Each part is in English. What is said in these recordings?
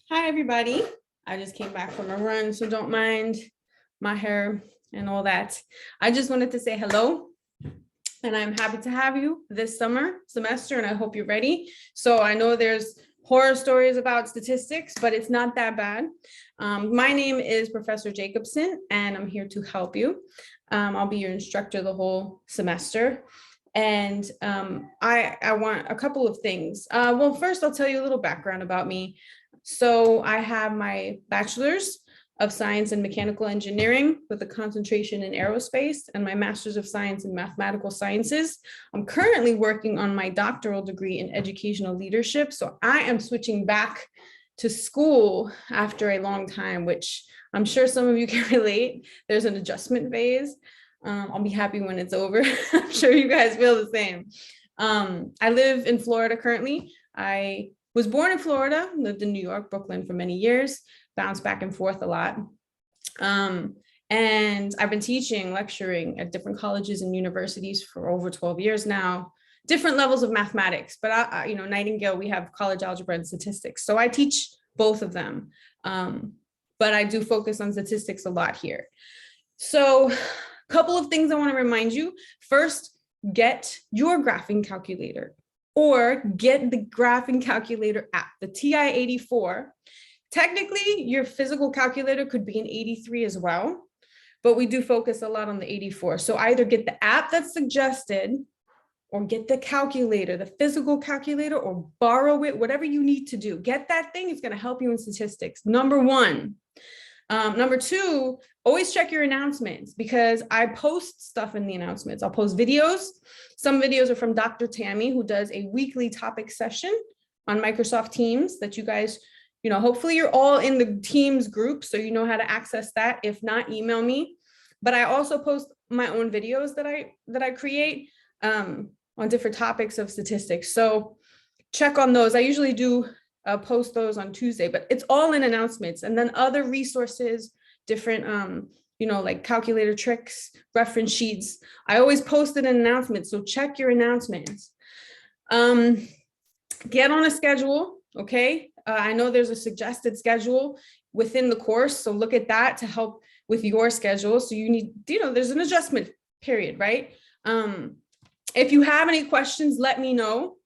Hi, everybody. I just came back from a run, so don't mind my hair and all that. I just wanted to say hello, and I'm happy to have you this semester, and I hope you're ready. So I know there's horror stories about statistics, but it's not that bad. My name is Professor Jacobson, and I'm here to help you. I'll be your instructor the whole semester. And I want a couple of things. Well, first, I'll tell you a little background about me. So I have my bachelor's of science in mechanical engineering with a concentration in aerospace and my master's of science in mathematical sciences. I'm currently working on my doctoral degree in educational leadership. So I am switching back to school after a long time, which I'm sure some of you can relate. There's an adjustment phase. I'll be happy when it's over. I'm sure you guys feel the same. I live in Florida currently. I was born in Florida, lived in New York, Brooklyn for many years, bounced back and forth a lot. And I've been teaching, lecturing at different colleges and universities for over 12 years now, different levels of mathematics, but Nightingale, we have college algebra and statistics. So I teach both of them, but I do focus on statistics a lot here. So a couple of things I want to remind you. First, get your graphing calculator or get the graphing calculator app, the TI-84. Technically, your physical calculator could be an 83 as well, but we do focus a lot on the 84. So either get the app that's suggested or get the calculator, the physical calculator, or borrow it, whatever you need to do. Get that thing, it's gonna help you in statistics, number one. Number two, always check your announcements because I post stuff in the announcements. I'll post videos. Some videos are from Dr. Tammy, who does a weekly topic session on Microsoft Teams that you guys, hopefully you're all in the Teams group, so you know how to access that. If not, email me. But I also post my own videos that I create on different topics of statistics. So check on those. I usually do post those on Tuesday, but it's all in announcements. And then other resources, different, like calculator tricks, reference sheets. I always post it in announcements, so check your announcements. Get on a schedule, okay? I know there's a suggested schedule within the course, so look at that to help with your schedule. So you need, there's an adjustment period, right? If you have any questions, let me know.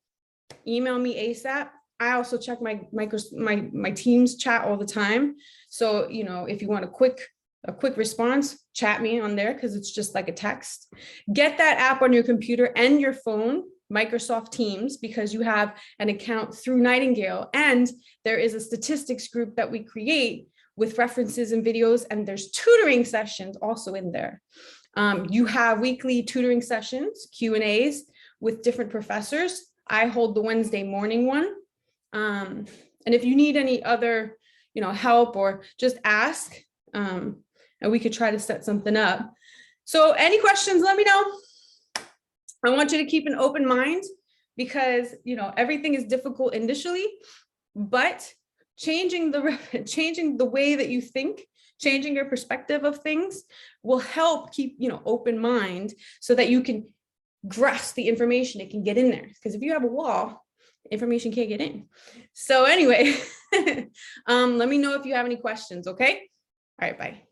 Email me ASAP. I also check my Teams chat all the time. So, if you want a quick response, chat me on there because it's just like a text. Get that app on your computer and your phone, Microsoft Teams, because you have an account through Nightingale. And there is a statistics group that we create with references and videos, and there's tutoring sessions also in there. You have weekly tutoring sessions, Q&As with different professors. I hold the Wednesday morning one. And if you need any other, help or just ask, and we could try to set something up. So any questions, let me know. I want you to keep an open mind because, everything is difficult initially, but changing the way that you think, changing your perspective of things will help keep, open mind so that you can grasp the information, it can get in there. Because if you have a wall, information can't get in. So anyway, let me know if you have any questions, okay? All right, bye.